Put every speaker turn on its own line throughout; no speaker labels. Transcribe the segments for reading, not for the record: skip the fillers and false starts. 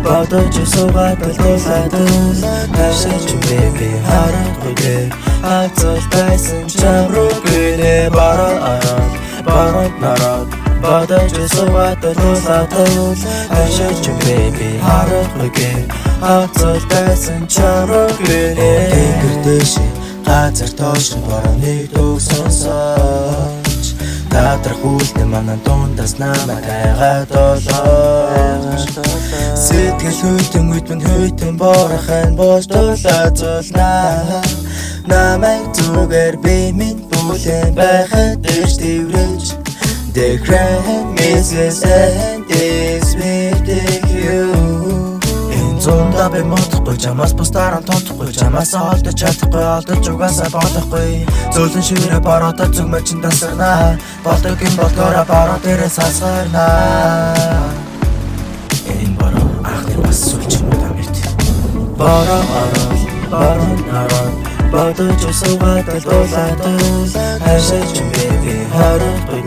Бодож суугаад дулаад хашиж би харахгүй хацал байсан чамруу гинэ бараад нараад бодож суугаад дулаад хашиж би харахгүй хацал байсан чамруу гинэ гэрдэш газар тоош барыг төгсөнсөж тадрах үлдэн манай дундас намайг хайгаад олоош сэтгэл хөйтэн хөйтэн борхон боштуулаад зулнаа намайг зүгээр би минь бүлээн байхад дэвш дэврэж The grand misses and this with you Зунда би модохгүй чамаас бусдаар тоохгүй чамаас олдож чадахгүй олдож угаасаа бодохгүй зөөлөн шивэрэ бороод зүгмэ чин тасарнаа болдог юм болгоороо бороо дээрээ сасгарнаа энэ бороо ахны бас сүлч юм даа мэт бороо бодож суугаад дулаад хашиж би харахгүй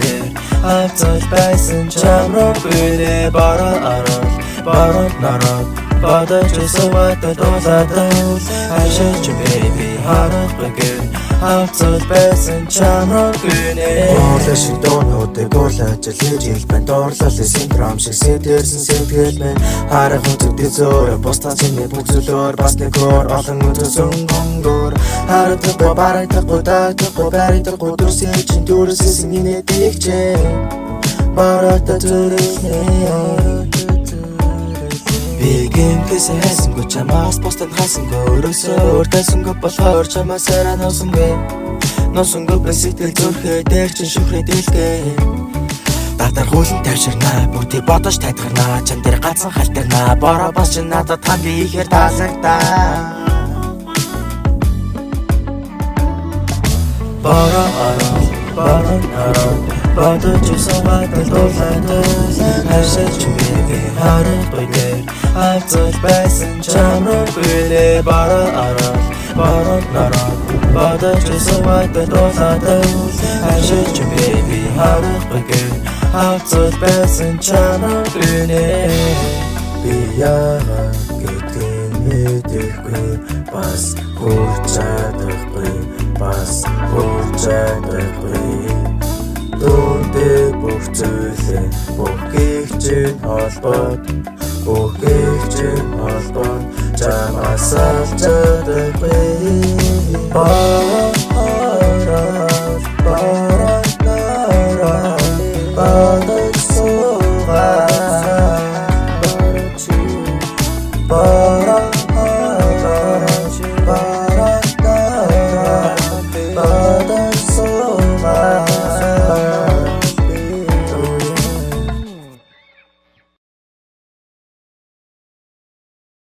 хацал байсан чамруу гинэ бороо нараад Бодож суугаад дулаад хашиж би харахгүй хацал байсан чамруу гинэ Оолаа шиг доонуудыг уулаж хийж хэлбэн доорлолын синдром шиг сэтэрсэн сэтгэл минь харах үзэгдээ зөөр бусдаа чиний бүх зүйлөөр бас нэг өөр олон үзсэн гонгор харагдахгүй барагдахгүй дагдахгүй барагдахгүй дүрсээ чин дүрсээс нинэ дэгчээ барагта зүрхнээ Бигэмтэс хайсангүй чамаас бусдад хайсангүй өрөөсөө өртайсангүй болохоор чамаас арай носонгүй би сэтгэл зүрхээ дээр чин шүхрээ дэлгээ Дадаргуулан тавширнаа бүгдийг бодож тайлгарнаа чам дээр галзан халтарнаа бороо бас чи надад хамгийн ихээр таалагдаа Бороо бодож суугаад дулаад хашиж би харахгүй хацал байсан чамруу гинэ бороо нараад бодож суугаад дулаад хашиж би харахгүй хацал байсан чамруу гинэ би яа гэдгийг мэдэхгүй бас хүрч чадахгүй Дүүндээ бүх зүйлээ бүгдийг холбоод чамаас алж чадахгүй Borrow